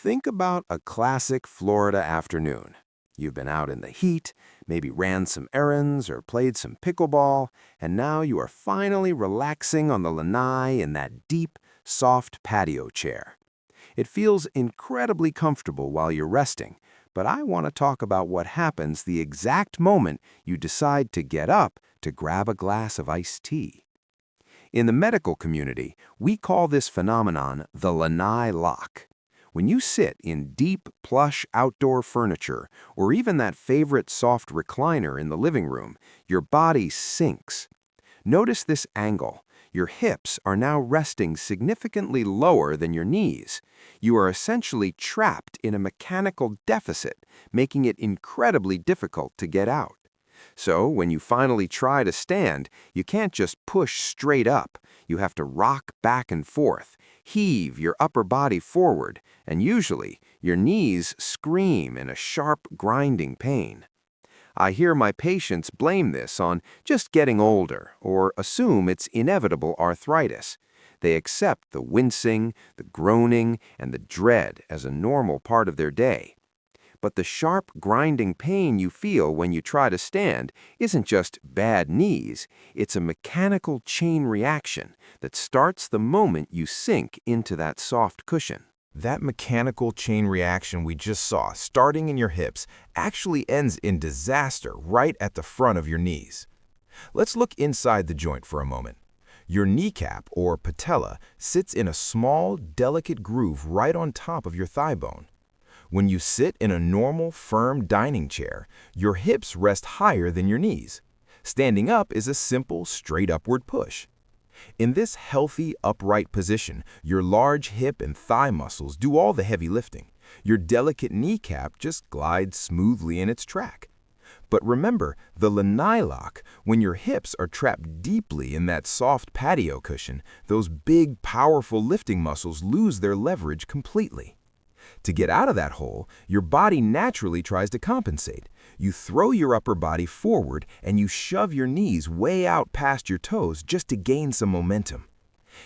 Think about a classic Florida afternoon. You've been out in the heat, maybe ran some errands or played some pickleball, and now you are finally relaxing on the lanai in that deep, soft patio chair. It feels incredibly comfortable while you're resting, but I want to talk about what happens the exact moment you decide to get up to grab a glass of iced tea. In the medical community, we call this phenomenon the lanai lock. When you sit in deep, plush outdoor furniture, or even that favorite soft recliner in the living room, your body sinks. Notice this angle. Your hips are now resting significantly lower than your knees. You are essentially trapped in a mechanical deficit, making it incredibly difficult to get out. So, when you finally try to stand, you can't just push straight up. You have to rock back and forth, heave your upper body forward, and usually, your knees scream in a sharp, grinding pain. I hear my patients blame this on just getting older or assume it's inevitable arthritis. They accept the wincing, the groaning, and the dread as a normal part of their day. But the sharp, grinding pain you feel when you try to stand isn't just bad knees, it's a mechanical chain reaction that starts the moment you sink into that soft cushion. That mechanical chain reaction we just saw, starting in your hips, actually ends in disaster right at the front of your knees. Let's look inside the joint for a moment. Your kneecap, or patella, sits in a small, delicate groove right on top of your thigh bone. When you sit in a normal, firm dining chair, your hips rest higher than your knees. Standing up is a simple, straight upward push. In this healthy, upright position, your large hip and thigh muscles do all the heavy lifting. Your delicate kneecap just glides smoothly in its track. But remember, the lanai lock, when your hips are trapped deeply in that soft patio cushion, those big, powerful lifting muscles lose their leverage completely. To get out of that hole, your body naturally tries to compensate. You throw your upper body forward and you shove your knees way out past your toes just to gain some momentum.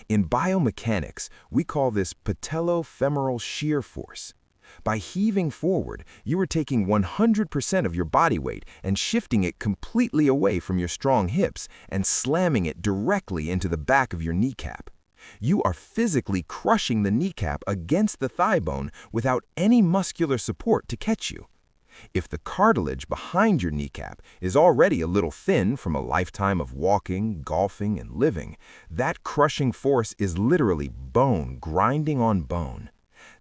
In biomechanics, we call this patellofemoral shear force. By heaving forward, you are taking 100% of your body weight and shifting it completely away from your strong hips and slamming it directly into the back of your kneecap. You are physically crushing the kneecap against the thigh bone without any muscular support to catch you. If the cartilage behind your kneecap is already a little thin from a lifetime of walking, golfing, and living, that crushing force is literally bone grinding on bone.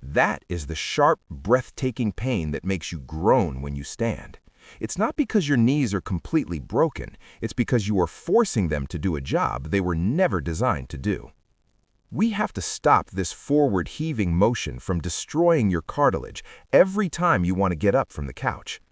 That is the sharp, breathtaking pain that makes you groan when you stand. It's not because your knees are completely broken, it's because you are forcing them to do a job they were never designed to do. We have to stop this forward heaving motion from destroying your cartilage every time you want to get up from the couch.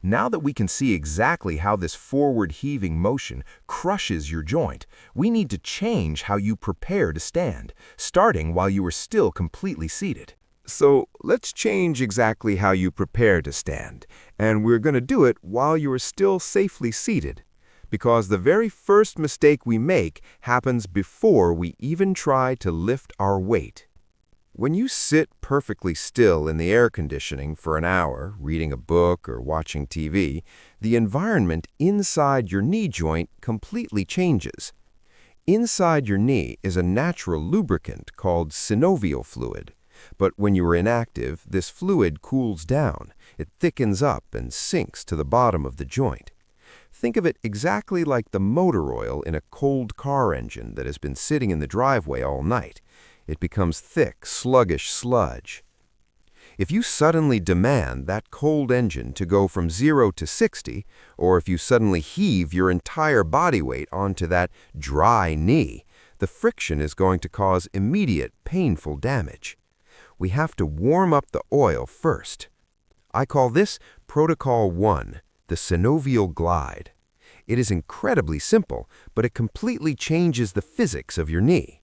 Now that we can see exactly how this forward heaving motion crushes your joint, we need to change how you prepare to stand, starting while you are still completely seated. So let's change exactly how you prepare to stand, and we're going to do it while you are still safely seated. Because the very first mistake we make happens before we even try to lift our weight. When you sit perfectly still in the air conditioning for an hour, reading a book or watching TV, the environment inside your knee joint completely changes. Inside your knee is a natural lubricant called synovial fluid. But when you are inactive, this fluid cools down. It thickens up and sinks to the bottom of the joint. Think of it exactly like the motor oil in a cold car engine that has been sitting in the driveway all night. It becomes thick, sluggish sludge. If you suddenly demand that cold engine to go from 0 to 60, or if you suddenly heave your entire body weight onto that dry knee, the friction is going to cause immediate, painful damage. We have to warm up the oil first. I call this Protocol 1. The synovial glide. It is incredibly simple, but it completely changes the physics of your knee.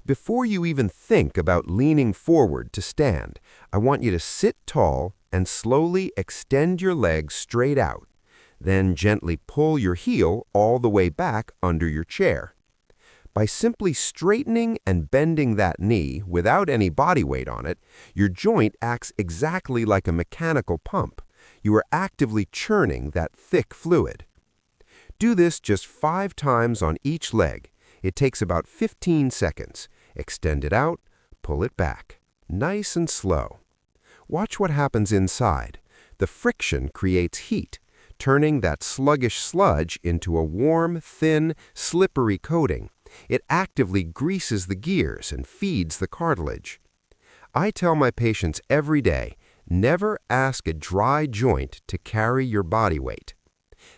Before you even think about leaning forward to stand, I want you to sit tall and slowly extend your legs straight out. Then gently pull your heel all the way back under your chair. By simply straightening and bending that knee without any body weight on it, your joint acts exactly like a mechanical pump. You are actively churning that thick fluid. Do this just 5 times on each leg. It takes about 15 seconds. Extend it out, pull it back. Nice and slow. Watch what happens inside. The friction creates heat, turning that sluggish sludge into a warm, thin, slippery coating. It actively greases the gears and feeds the cartilage. I tell my patients every day, never ask a dry joint to carry your body weight.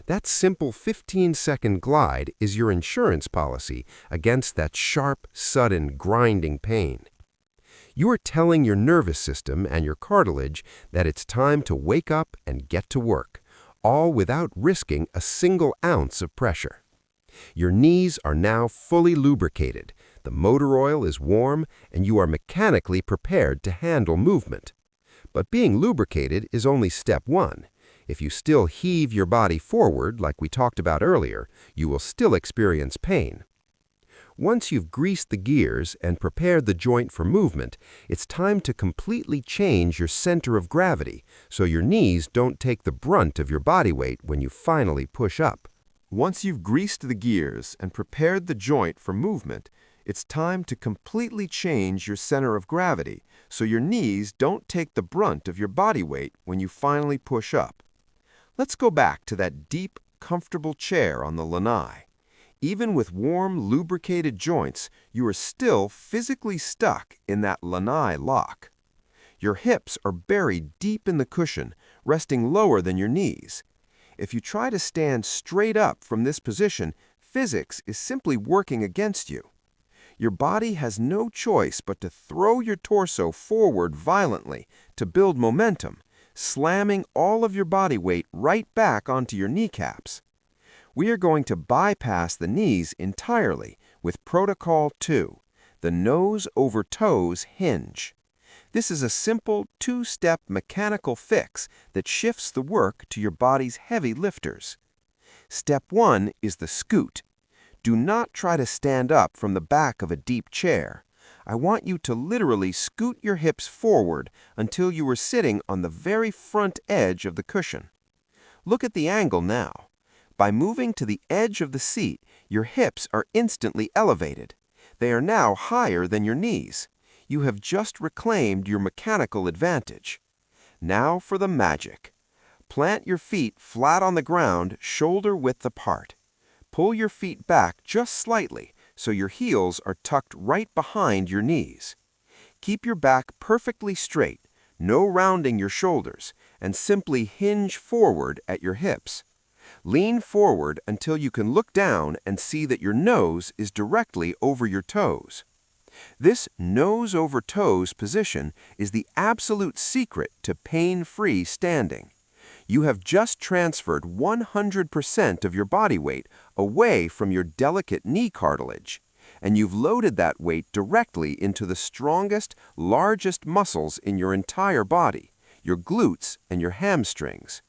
That simple 15-second glide is your insurance policy against that sharp, sudden, grinding pain. You are telling your nervous system and your cartilage that it's time to wake up and get to work, all without risking a single ounce of pressure. Your knees are now fully lubricated, the motor oil is warm, and you are mechanically prepared to handle movement. But being lubricated is only step 1. If you still heave your body forward, like we talked about earlier, you will still experience pain. Once you've greased the gears and prepared the joint for movement, it's time to completely change your center of gravity so your knees don't take the brunt of your body weight when you finally push up. Once you've greased the gears and prepared the joint for movement, it's time to completely change your center of gravity so your knees don't take the brunt of your body weight when you finally push up. Let's go back to that deep, comfortable chair on the lanai. Even with warm, lubricated joints, you are still physically stuck in that lanai lock. Your hips are buried deep in the cushion, resting lower than your knees. If you try to stand straight up from this position, physics is simply working against you. Your body has no choice but to throw your torso forward violently to build momentum, slamming all of your body weight right back onto your kneecaps. We are going to bypass the knees entirely with Protocol 2, the nose over toes hinge. This is a simple 2-step mechanical fix that shifts the work to your body's heavy lifters. Step 1 is the scoot. Do not try to stand up from the back of a deep chair. I want you to literally scoot your hips forward until you are sitting on the very front edge of the cushion. Look at the angle now. By moving to the edge of the seat, your hips are instantly elevated. They are now higher than your knees. You have just reclaimed your mechanical advantage. Now for the magic. Plant your feet flat on the ground, shoulder width apart. Pull your feet back just slightly so your heels are tucked right behind your knees. Keep your back perfectly straight, no rounding your shoulders, and simply hinge forward at your hips. Lean forward until you can look down and see that your nose is directly over your toes. This nose over toes position is the absolute secret to pain-free standing. You have just transferred 100% of your body weight away from your delicate knee cartilage, and you've loaded that weight directly into the strongest, largest muscles in your entire body, your glutes and your hamstrings.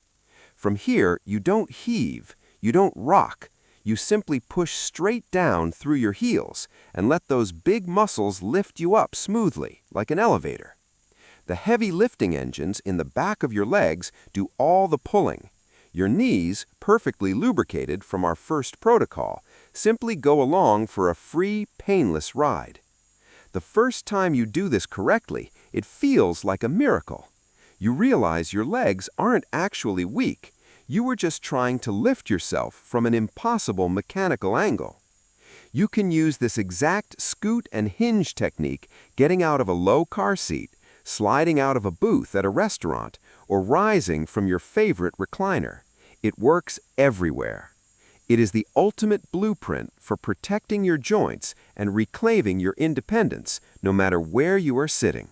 From here, you don't heave, you don't rock, you simply push straight down through your heels and let those big muscles lift you up smoothly, like an elevator. The heavy lifting engines in the back of your legs do all the pulling. Your knees, perfectly lubricated from our first protocol, simply go along for a free, painless ride. The first time you do this correctly, it feels like a miracle. You realize your legs aren't actually weak. You were just trying to lift yourself from an impossible mechanical angle. You can use this exact scoot and hinge technique getting out of a low car seat, sliding out of a booth at a restaurant, or rising from your favorite recliner. It works everywhere. It is the ultimate blueprint for protecting your joints and reclaiming your independence, no matter where you are sitting.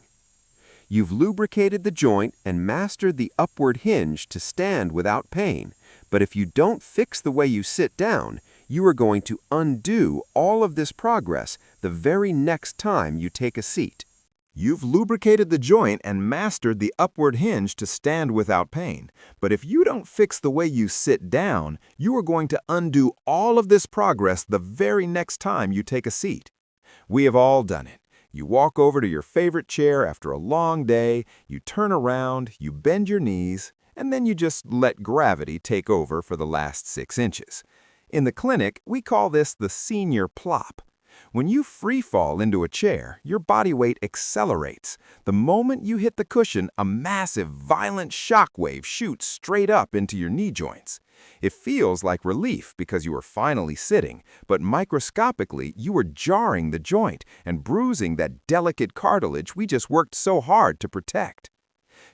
You've lubricated the joint and mastered the upward hinge to stand without pain, but if you don't fix the way you sit down, you are going to undo all of this progress the very next time you take a seat. You've lubricated the joint and mastered the upward hinge to stand without pain. But if you don't fix the way you sit down, you are going to undo all of this progress the very next time you take a seat. We have all done it. You walk over to your favorite chair after a long day, you turn around, you bend your knees, and then you just let gravity take over for the last 6 inches. In the clinic, we call this the senior plop. When you free fall into a chair, your body weight accelerates. The moment you hit the cushion, a massive, violent shock wave shoots straight up into your knee joints. It feels like relief because you are finally sitting, but microscopically, you are jarring the joint and bruising that delicate cartilage we just worked so hard to protect.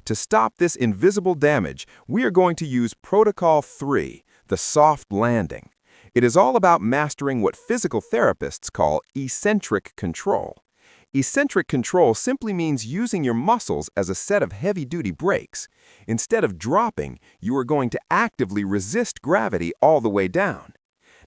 To stop this invisible damage, we are going to use Protocol 3, the soft landing. It is all about mastering what physical therapists call eccentric control. Eccentric control simply means using your muscles as a set of heavy-duty brakes. Instead of dropping, you are going to actively resist gravity all the way down.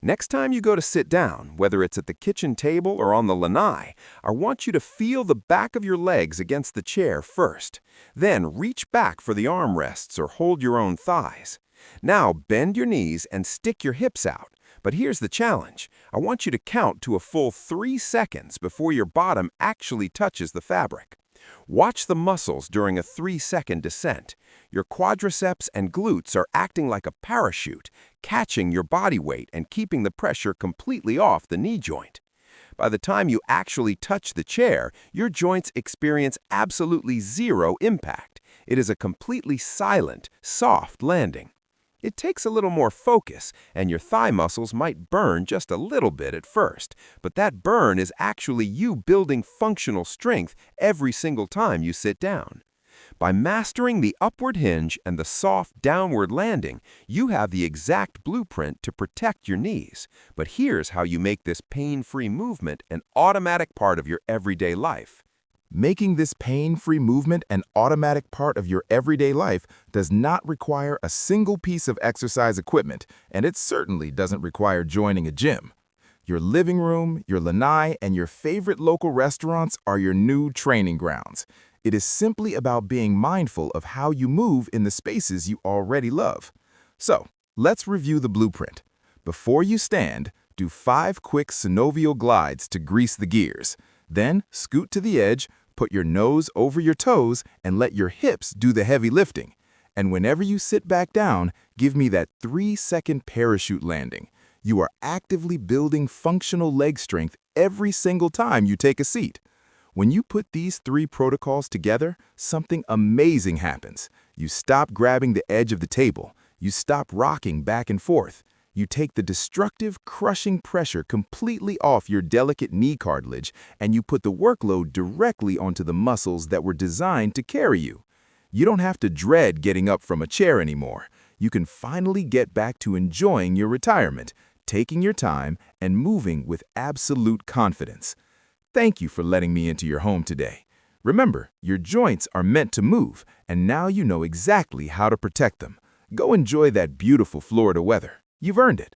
Next time you go to sit down, whether it's at the kitchen table or on the lanai, I want you to feel the back of your legs against the chair first. Then reach back for the armrests or hold your own thighs. Now bend your knees and stick your hips out. But here's the challenge. I want you to count to a full 3 seconds before your bottom actually touches the fabric. Watch the muscles during a 3-second descent. Your quadriceps and glutes are acting like a parachute, catching your body weight and keeping the pressure completely off the knee joint. By the time you actually touch the chair, your joints experience absolutely zero impact. It is a completely silent, soft landing. It takes a little more focus, and your thigh muscles might burn just a little bit at first, but that burn is actually you building functional strength every single time you sit down. By mastering the upward hinge and the soft downward landing, you have the exact blueprint to protect your knees. But here's how you make this pain-free movement an automatic part of your everyday life. Making this pain-free movement an automatic part of your everyday life does not require a single piece of exercise equipment, and it certainly doesn't require joining a gym. Your living room, your lanai, and your favorite local restaurants are your new training grounds. It is simply about being mindful of how you move in the spaces you already love. So, let's review the blueprint. Before you stand, do 5 quick synovial glides to grease the gears. Then, scoot to the edge, put your nose over your toes, and let your hips do the heavy lifting. And whenever you sit back down, give me that 3-second parachute landing. You are actively building functional leg strength every single time you take a seat. When you put these 3 protocols together, something amazing happens. You stop grabbing the edge of the table. You stop rocking back and forth. You take the destructive, crushing pressure completely off your delicate knee cartilage, and you put the workload directly onto the muscles that were designed to carry you. You don't have to dread getting up from a chair anymore. You can finally get back to enjoying your retirement, taking your time, and moving with absolute confidence. Thank you for letting me into your home today. Remember, your joints are meant to move, and now you know exactly how to protect them. Go enjoy that beautiful Florida weather. You've earned it.